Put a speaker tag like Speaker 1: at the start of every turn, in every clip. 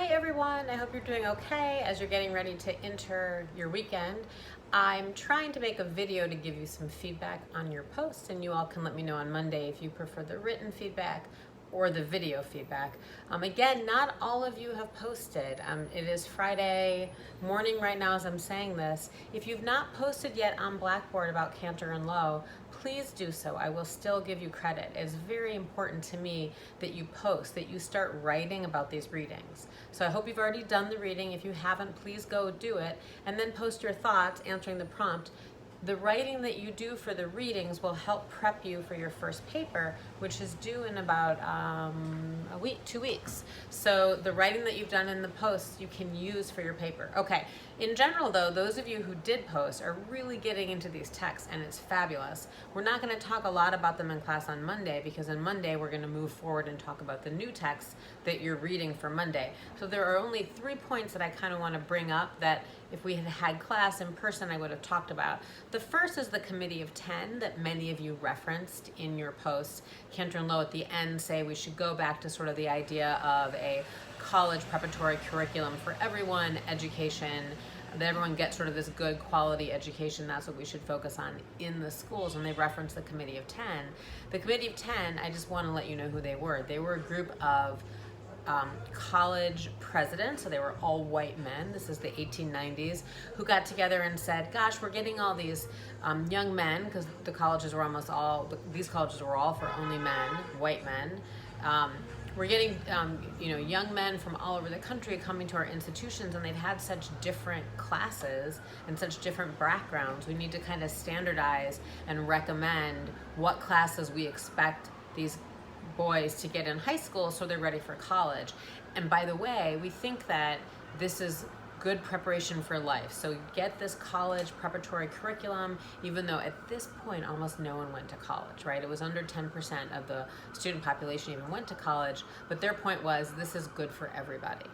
Speaker 1: everyone, I hope you're doing okay as you're getting ready to enter your weekend. I'm trying to make a video to give you some feedback on your posts, and you all can let me know on Monday if you prefer the written feedback or the video feedback. Again, not all of you have posted. It is Friday morning right now as I'm saying this. If you've not posted yet on Blackboard about Kantor and Lowe, please do so. I will still give you credit. It's very important to me that you post, that you start writing about these readings. So I hope you've already done the reading. If you haven't, please go do it and then post your thoughts answering the prompt. The writing that you do for the readings will help prep you for your first paper, which is due in about a week, 2 weeks. So the writing that you've done in the posts you can use for your paper. Okay, in general though, those of you who did post are really getting into these texts and it's fabulous. We're not going to talk a lot about them in class on Monday because on Monday we're going to move forward and talk about the new texts that you're reading for Monday. So there are only 3 points that I kind of want to bring up that if we had had class in person I would have talked about. The first is the Committee of 10 that many of you referenced in your posts. Kantor and Lowe at the end say we should go back to sort of the idea of a college preparatory curriculum for everyone, education, that everyone gets sort of this good quality education. That's what we should focus on in the schools, and they reference the Committee of 10. The Committee of 10, I just want to let you know who they were. They were a group of college presidents, so they were all white men. This is the 1890s, who got together and said, gosh, we're getting all these young men, because the colleges were almost all, these colleges were all for only men, white men. We're getting young men from all over the country coming to our institutions, and they've had such different classes and such different backgrounds. We need to kind of standardize and recommend what classes we expect these boys to get in high school so they're ready for college. And by the way, we think that this is good preparation for life. So get this college preparatory curriculum, even though at this point almost no one went to college, right? It was under 10% of the student population even went to college, but their point was this is good for everybody.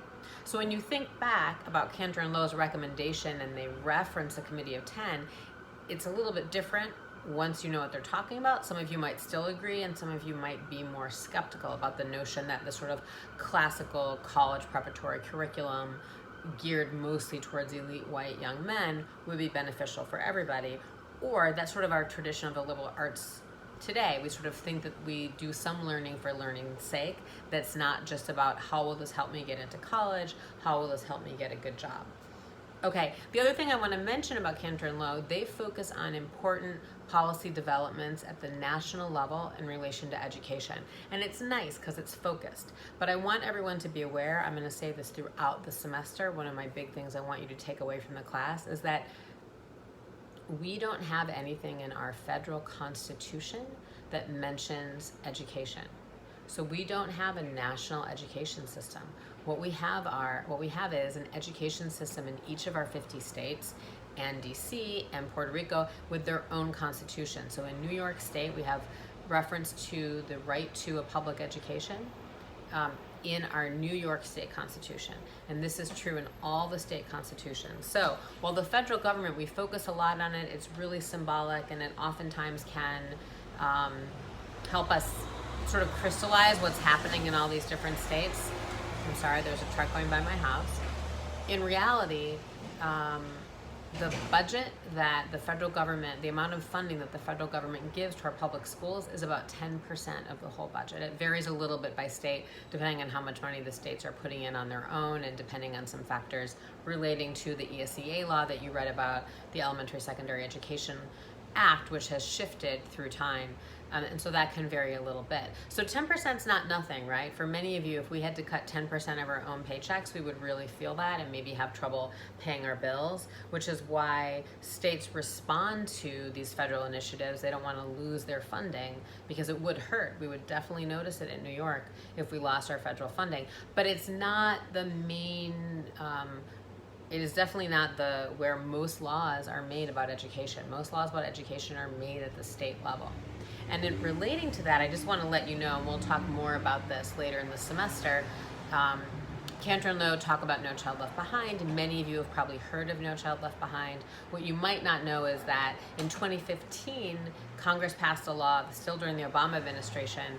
Speaker 1: So when you think back about Kantor and Lowe's recommendation and they reference the Committee of 10, it's a little bit different once you know what they're talking about. Some of you might still agree, and some of you might be more skeptical about the notion that the sort of classical college preparatory curriculum geared mostly towards elite white young men would be beneficial for everybody, or that's sort of our tradition of the liberal arts today. We sort of think that we do some learning for learning's sake, that's not just about how will this help me get into college, how will this help me get a good job. Okay, the other thing I want to mention about Kantor and Lowe, they focus on important policy developments at the national level in relation to education. And it's nice because it's focused. But I want everyone to be aware, I'm going to say this throughout the semester, one of my big things I want you to take away from the class is that we don't have anything in our federal constitution that mentions education. So we don't have a national education system. What we have is an education system in each of our 50 states and DC and Puerto Rico with their own constitution. So in New York State, we have reference to the right to a public education in our New York State Constitution. And this is true in all the state constitutions. So while the federal government, we focus a lot on it, it's really symbolic, and it oftentimes can help us sort of crystallize what's happening in all these different states. I'm sorry, there's a truck going by my house. In reality, the budget that the federal government, the amount of funding that the federal government gives to our public schools is about 10% of the whole budget. It varies a little bit by state, depending on how much money the states are putting in on their own and depending on some factors relating to the ESEA law that you read about, the Elementary Secondary Education Act, which has shifted through time. And so that can vary a little bit. So 10% is not nothing, right? For many of you, if we had to cut 10% of our own paychecks, we would really feel that and maybe have trouble paying our bills, which is why states respond to these federal initiatives. They don't want to lose their funding because it would hurt. We would definitely notice it in New York if we lost our federal funding. But it's not the main, it is definitely not where most laws are made about education. Most laws about education are made at the state level. And in relating to that, I just want to let you know, and we'll talk more about this later in the semester, Kantor and Lowe talk about No Child Left Behind, and many of you have probably heard of No Child Left Behind. What you might not know is that in 2015, Congress passed a law, still during the Obama administration,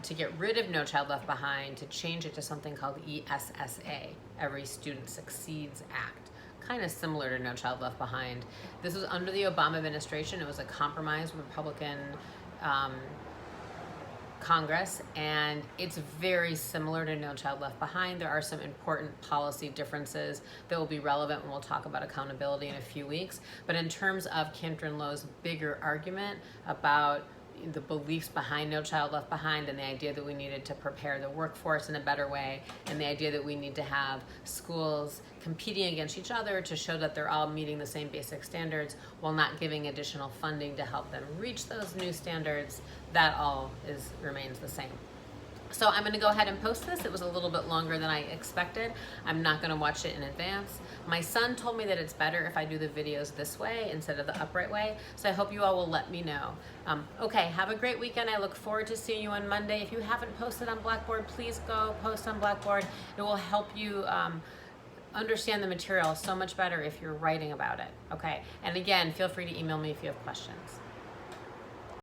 Speaker 1: to get rid of No Child Left Behind, to change it to something called ESSA, Every Student Succeeds Act. Kind of similar to No Child Left Behind. This was under the Obama administration. It was a compromise with Republican Congress, and it's very similar to No Child Left Behind. There are some important policy differences that will be relevant when we'll talk about accountability in a few weeks. But in terms of Kantor and Lowe's bigger argument about the beliefs behind No Child Left Behind, and the idea that we needed to prepare the workforce in a better way, and the idea that we need to have schools competing against each other to show that they're all meeting the same basic standards while not giving additional funding to help them reach those new standards, that all remains the same. So I'm going to go ahead and post this. It was a little bit longer than I expected. I'm not going to watch it in advance. My son told me that it's better if I do the videos this way instead of the upright way. So I hope you all will let me know. Okay, have a great weekend. I look forward to seeing you on Monday. If you haven't posted on Blackboard, please go post on Blackboard. It will help you understand the material so much better if you're writing about it. Okay, and again, feel free to email me if you have questions.